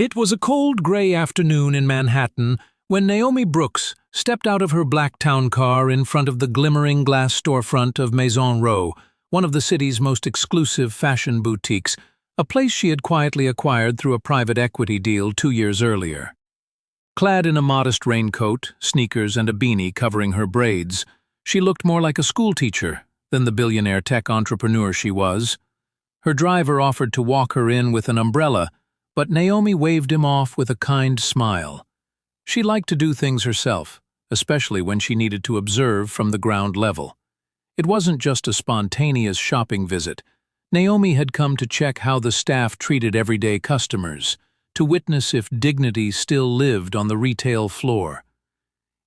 It was a cold, gray afternoon in Manhattan when Naomi Brooks stepped out of her black town car in front of the glimmering glass storefront of Maison Row, one of the city's most exclusive fashion boutiques, a place she had quietly acquired through a private equity deal 2 years earlier. Clad in a modest raincoat, sneakers, and a beanie covering her braids, she looked more like a schoolteacher than the billionaire tech entrepreneur she was. Her driver offered to walk her in with an umbrella, but Naomi waved him off with a kind smile. She liked to do things herself, especially when she needed to observe from the ground level. It wasn't just a spontaneous shopping visit. Naomi had come to check how the staff treated everyday customers, to witness if dignity still lived on the retail floor.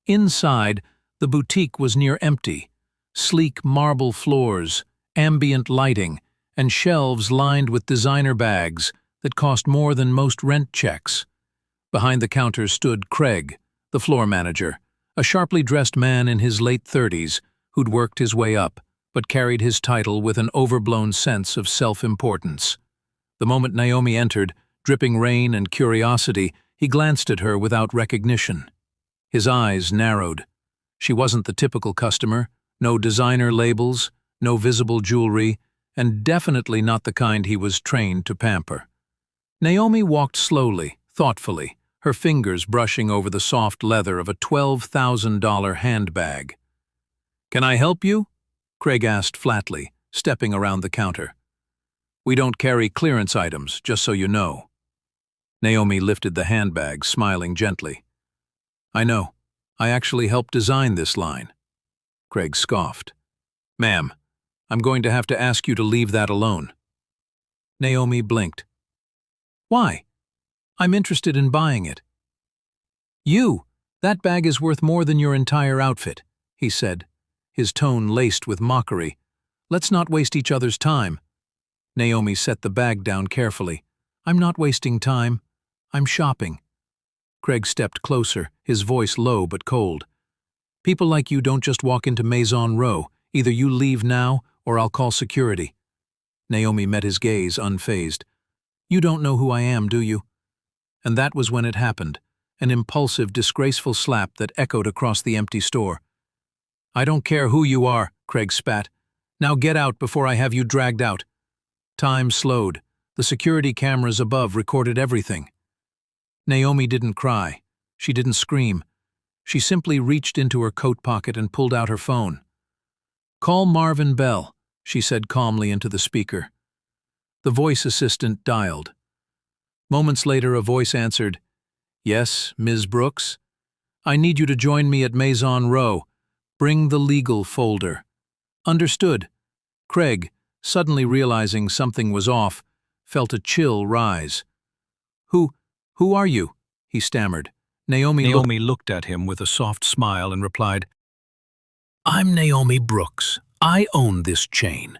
Inside, the boutique was near empty. Sleek marble floors, ambient lighting, and shelves lined with designer bags that cost more than most rent checks. Behind the counter stood Craig, the floor manager, a sharply dressed man in his late 30s who'd worked his way up, but carried his title with an overblown sense of self-importance. The moment Naomi entered, dripping rain and curiosity, he glanced at her without recognition. His eyes narrowed. She wasn't the typical customer, no designer labels, no visible jewelry, and definitely not the kind he was trained to pamper. Naomi walked slowly, thoughtfully, her fingers brushing over the soft leather of a $12,000 handbag. "Can I help you?" Craig asked flatly, stepping around the counter. "We don't carry clearance items, just so you know." Naomi lifted the handbag, smiling gently. "I know. I actually helped design this line." Craig scoffed. "Ma'am, I'm going to have to ask you to leave that alone." Naomi blinked. "Why? I'm interested in buying it." That bag is worth more than your entire outfit," he said, his tone laced with mockery. "Let's not waste each other's time." Naomi set the bag down carefully. "I'm not wasting time. I'm shopping." Craig stepped closer, his voice low but cold. "People like you don't just walk into Maison Row. Either you leave now, or I'll call security." Naomi met his gaze, unfazed. "You don't know who I am, do you?" And that was when it happened, an impulsive, disgraceful slap that echoed across the empty store. "I don't care who you are," Craig spat. "Now get out before I have you dragged out." Time slowed. The security cameras above recorded everything. Naomi didn't cry. She didn't scream. She simply reached into her coat pocket and pulled out her phone. "Call Marvin Bell," she said calmly into the speaker. The voice assistant dialed. Moments later, a voice answered. "Yes, Ms. Brooks? I need you to join me at Maison Row. Bring the legal folder." "Understood." Craig, suddenly realizing something was off, felt a chill rise. Who are you?" he stammered. Naomi looked at him with a soft smile and replied, "I'm Naomi Brooks. I own this chain."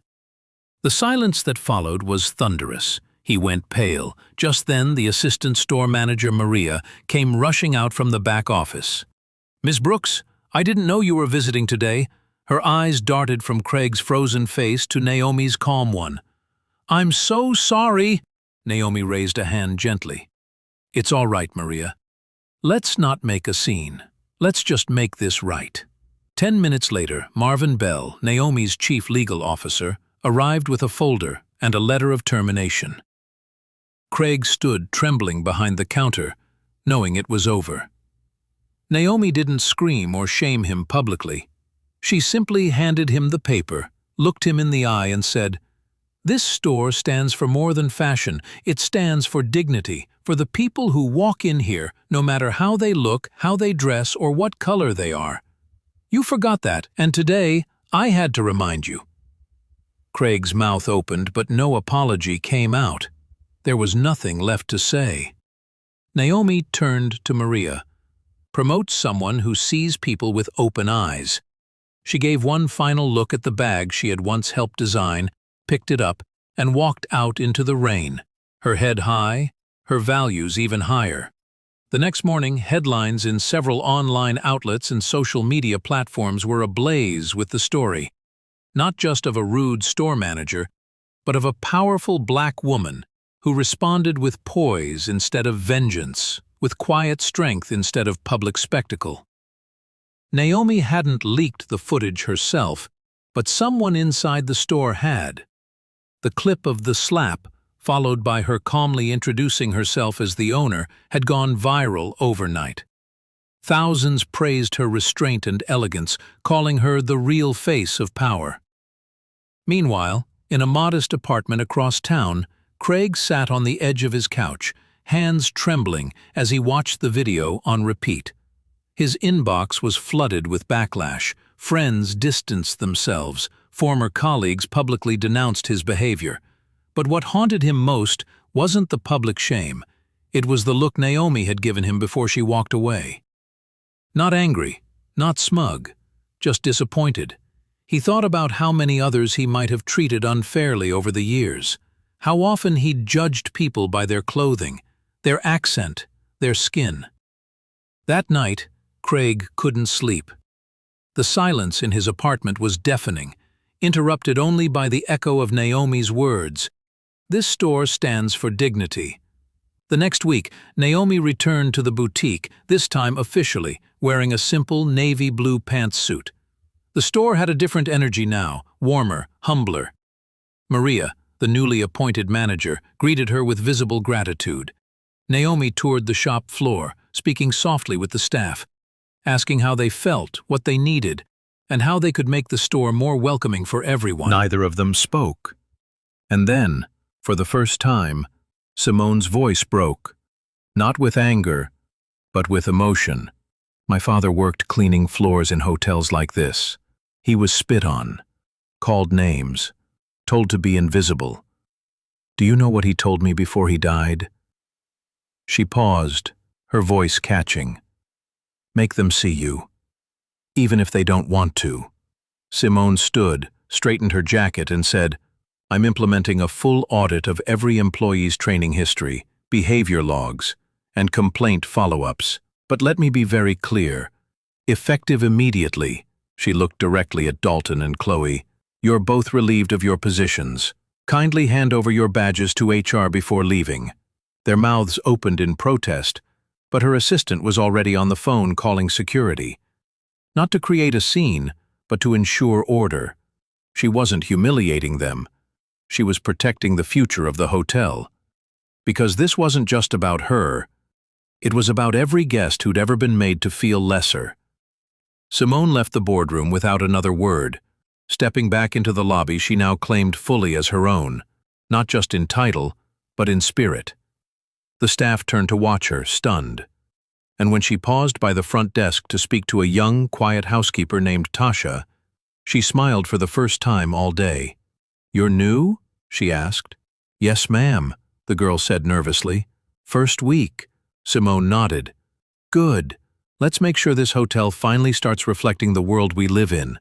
The silence that followed was thunderous. He went pale. Just then, the assistant store manager, Maria, came rushing out from the back office. "Miss Brooks, I didn't know you were visiting today." Her eyes darted from Craig's frozen face to Naomi's calm one. "I'm so sorry." Naomi raised a hand gently. "It's all right, Maria. Let's not make a scene. Let's just make this right." 10 minutes later, Marvin Bell, Naomi's chief legal officer, arrived with a folder and a letter of termination. Craig stood trembling behind the counter, knowing it was over. Naomi didn't scream or shame him publicly. She simply handed him the paper, looked him in the eye and said, "This store stands for more than fashion. It stands for dignity, for the people who walk in here, no matter how they look, how they dress, or what color they are. You forgot that, and today I had to remind you." Craig's mouth opened, but no apology came out. There was nothing left to say. Naomi turned to Maria. "Promote someone who sees people with open eyes." She gave one final look at the bag she had once helped design, picked it up, and walked out into the rain, her head high, her values even higher. The next morning, headlines in several online outlets and social media platforms were ablaze with the story, not just of a rude store manager, but of a powerful black woman who responded with poise instead of vengeance, with quiet strength instead of public spectacle. Naomi hadn't leaked the footage herself, but someone inside the store had. The clip of the slap, followed by her calmly introducing herself as the owner, had gone viral overnight. Thousands praised her restraint and elegance, calling her the real face of power. Meanwhile, in a modest apartment across town, Craig sat on the edge of his couch, hands trembling as he watched the video on repeat. His inbox was flooded with backlash. Friends distanced themselves. Former colleagues publicly denounced his behavior. But what haunted him most wasn't the public shame. It was the look Naomi had given him before she walked away. Not angry, not smug, just disappointed. He thought about how many others he might have treated unfairly over the years, how often he'd judged people by their clothing, their accent, their skin. That night, Craig couldn't sleep. The silence in his apartment was deafening, interrupted only by the echo of Naomi's words. "This store stands for dignity." The next week, Naomi returned to the boutique, this time officially, wearing a simple navy blue pantsuit. The store had a different energy now, warmer, humbler. Maria, the newly appointed manager, greeted her with visible gratitude. Naomi toured the shop floor, speaking softly with the staff, asking how they felt, what they needed, and how they could make the store more welcoming for everyone. Neither of them spoke. And then, for the first time, Simone's voice broke, not with anger, but with emotion. "My father worked cleaning floors in hotels like this. He was spit on, called names, told to be invisible. Do you know what he told me before he died?" She paused, her voice catching. "Make them see you, even if they don't want to." Simone stood, straightened her jacket, and said, "I'm implementing a full audit of every employee's training history, behavior logs, and complaint follow-ups. But let me be very clear. Effective immediately." She looked directly at Dalton and Chloe. "You're both relieved of your positions. Kindly hand over your badges to HR before leaving." Their mouths opened in protest, but her assistant was already on the phone calling security. Not to create a scene, but to ensure order. She wasn't humiliating them. She was protecting the future of the hotel. Because this wasn't just about her. It was about every guest who'd ever been made to feel lesser. Simone left the boardroom without another word. Stepping back into the lobby she now claimed fully as her own, not just in title, but in spirit. The staff turned to watch her, stunned. And when she paused by the front desk to speak to a young, quiet housekeeper named Tasha, she smiled for the first time all day. "You're new?" she asked. "Yes, ma'am," the girl said nervously. "First week." Simone nodded. "Good. Let's make sure this hotel finally starts reflecting the world we live in,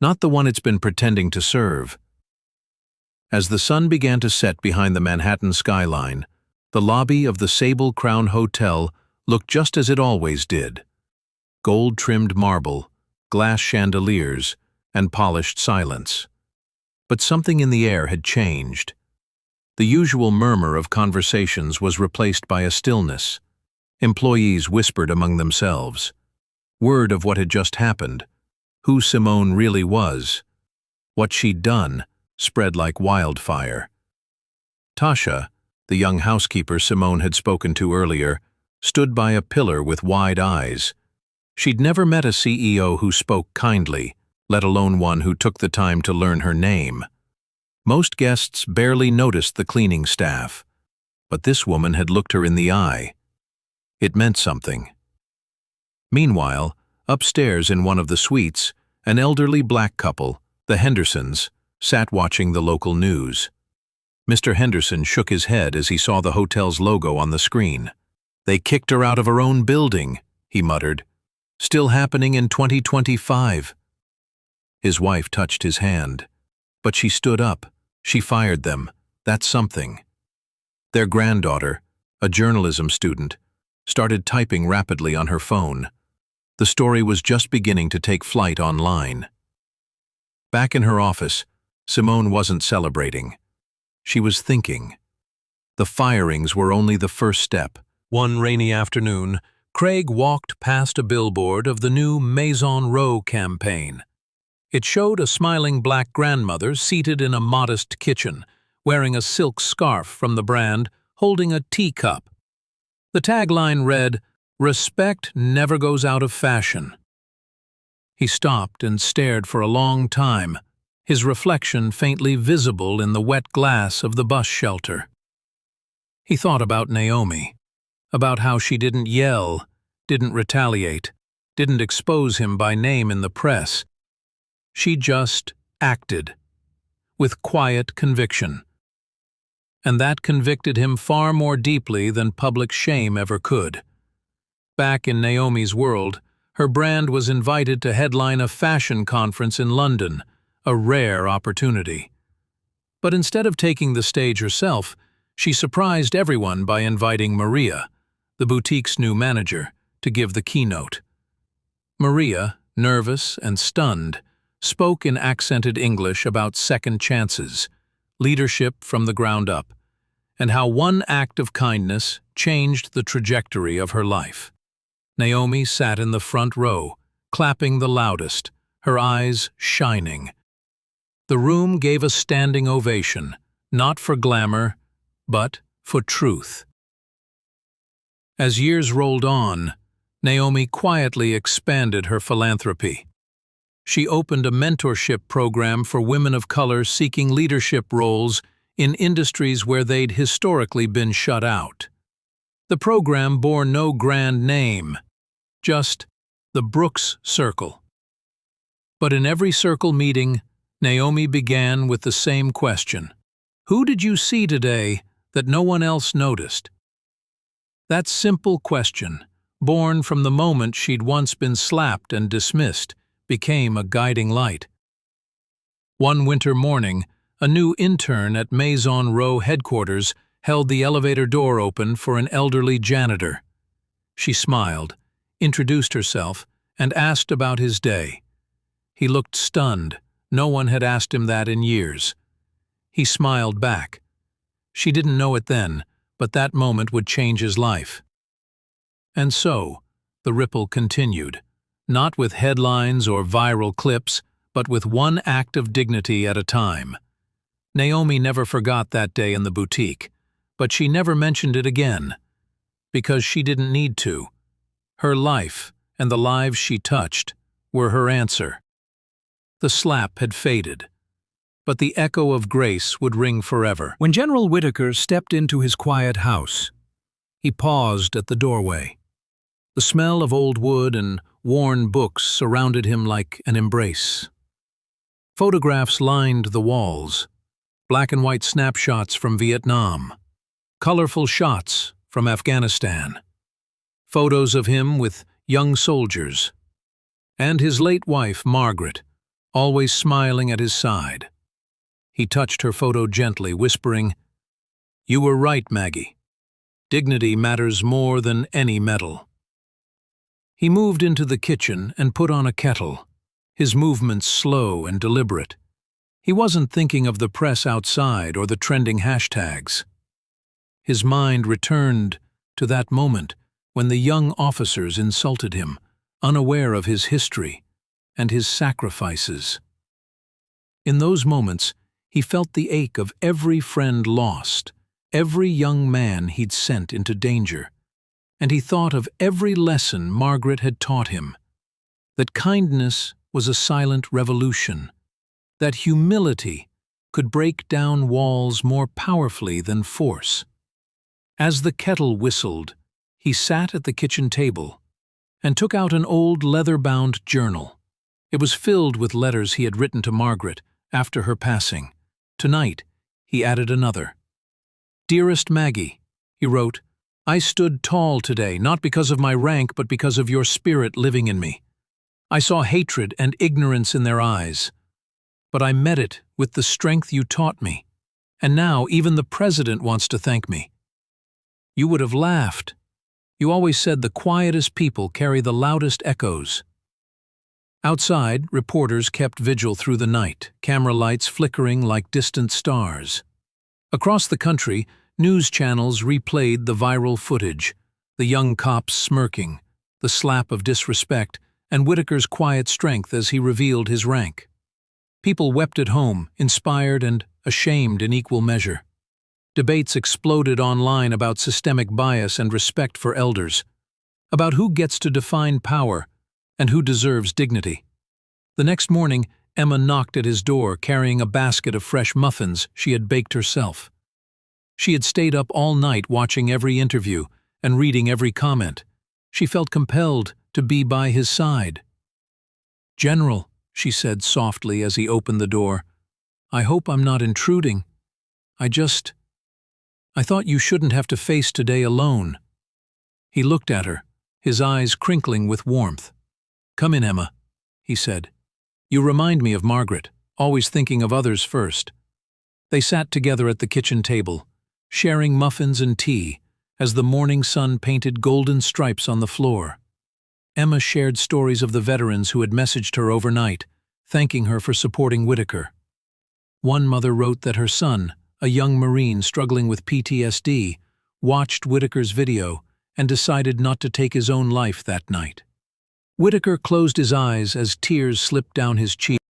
not the one it's been pretending to serve." As the sun began to set behind the Manhattan skyline, the lobby of the Sable Crown Hotel looked just as it always did. Gold-trimmed marble, glass chandeliers, and polished silence. But something in the air had changed. The usual murmur of conversations was replaced by a stillness. Employees whispered among themselves. Word of what had just happened, who Simone really was, what she'd done, spread like wildfire. Tasha, the young housekeeper Simone had spoken to earlier, stood by a pillar with wide eyes. She'd never met a CEO who spoke kindly, let alone one who took the time to learn her name. Most guests barely noticed the cleaning staff, but this woman had looked her in the eye. It meant something. Meanwhile, upstairs in one of the suites, an elderly black couple, the Hendersons, sat watching the local news. Mr. Henderson shook his head as he saw the hotel's logo on the screen. "They kicked her out of her own building," he muttered. "Still happening in 2025. His wife touched his hand. But she stood up. She fired them. That's something. Their granddaughter, a journalism student, started typing rapidly on her phone. The story was just beginning to take flight online. Back in her office, Simone wasn't celebrating. She was thinking. The firings were only the first step. One rainy afternoon, Craig walked past a billboard of the new Maison Row campaign. It showed a smiling black grandmother seated in a modest kitchen, wearing a silk scarf from the brand, holding a teacup. The tagline read, "Respect never goes out of fashion." He stopped and stared for a long time, his reflection faintly visible in the wet glass of the bus shelter. He thought about Naomi, about how she didn't yell, didn't retaliate, didn't expose him by name in the press. She just acted, with quiet conviction. And that convicted him far more deeply than public shame ever could. Back in Naomi's world, her brand was invited to headline a fashion conference in London, a rare opportunity. But instead of taking the stage herself, she surprised everyone by inviting Maria, the boutique's new manager, to give the keynote. Maria, nervous and stunned, spoke in accented English about second chances, leadership from the ground up, and how one act of kindness changed the trajectory of her life. Naomi sat in the front row, clapping the loudest, her eyes shining. The room gave a standing ovation, not for glamour, but for truth. As years rolled on, Naomi quietly expanded her philanthropy. She opened a mentorship program for women of color seeking leadership roles in industries where they'd historically been shut out. The program bore no grand name, just the Brooks Circle. But in every circle meeting, Naomi began with the same question. Who did you see today that no one else noticed? That simple question, born from the moment she'd once been slapped and dismissed, became a guiding light. One winter morning, a new intern at Maison Row headquarters held the elevator door open for an elderly janitor. She smiled, introduced herself, and asked about his day. He looked stunned. No one had asked him that in years. He smiled back. She didn't know it then, but that moment would change his life. And so, the ripple continued, not with headlines or viral clips, but with one act of dignity at a time. Naomi never forgot that day in the boutique, but she never mentioned it again, because she didn't need to. Her life, and the lives she touched, were her answer. The slap had faded, but the echo of grace would ring forever. When General Whitaker stepped into his quiet house, he paused at the doorway. The smell of old wood and worn books surrounded him like an embrace. Photographs lined the walls, black and white snapshots from Vietnam, colorful shots from Afghanistan, photos of him with young soldiers, and his late wife, Margaret, always smiling at his side. He touched her photo gently, whispering, "You were right, Maggie. Dignity matters more than any medal." He moved into the kitchen and put on a kettle, his movements slow and deliberate. He wasn't thinking of the press outside or the trending hashtags. His mind returned to that moment when the young officers insulted him, unaware of his history and his sacrifices. In those moments, he felt the ache of every friend lost, every young man he'd sent into danger, and he thought of every lesson Margaret had taught him, that kindness was a silent revolution, that humility could break down walls more powerfully than force. As the kettle whistled, he sat at the kitchen table and took out an old leather-bound journal. It was filled with letters he had written to Margaret after her passing. Tonight, he added another. "Dearest Maggie," he wrote, "I stood tall today, not because of my rank, but because of your spirit living in me. I saw hatred and ignorance in their eyes, but I met it with the strength you taught me, and now even the president wants to thank me. You would have laughed. You always said the quietest people carry the loudest echoes." Outside, reporters kept vigil through the night, camera lights flickering like distant stars. Across the country, News channels replayed the viral footage, the young cops smirking, the slap of disrespect, and Whitaker's quiet strength as he revealed his rank. People wept at home, inspired and ashamed in equal measure. Debates exploded online about systemic bias and respect for elders, about who gets to define power and who deserves dignity. The next morning, Emma knocked at his door carrying a basket of fresh muffins she had baked herself. She had stayed up all night watching every interview and reading every comment. She felt compelled to be by his side. "General," she said softly as he opened the door, "I hope I'm not intruding. I thought you shouldn't have to face today alone." He looked at her, his eyes crinkling with warmth. "Come in, Emma," he said. "You remind me of Margaret, always thinking of others first." They sat together at the kitchen table, sharing muffins and tea, as the morning sun painted golden stripes on the floor. Emma shared stories of the veterans who had messaged her overnight, thanking her for supporting Whitaker. One mother wrote that her son, a young Marine struggling with PTSD, watched Whitaker's video and decided not to take his own life that night. Whitaker closed his eyes as tears slipped down his cheeks.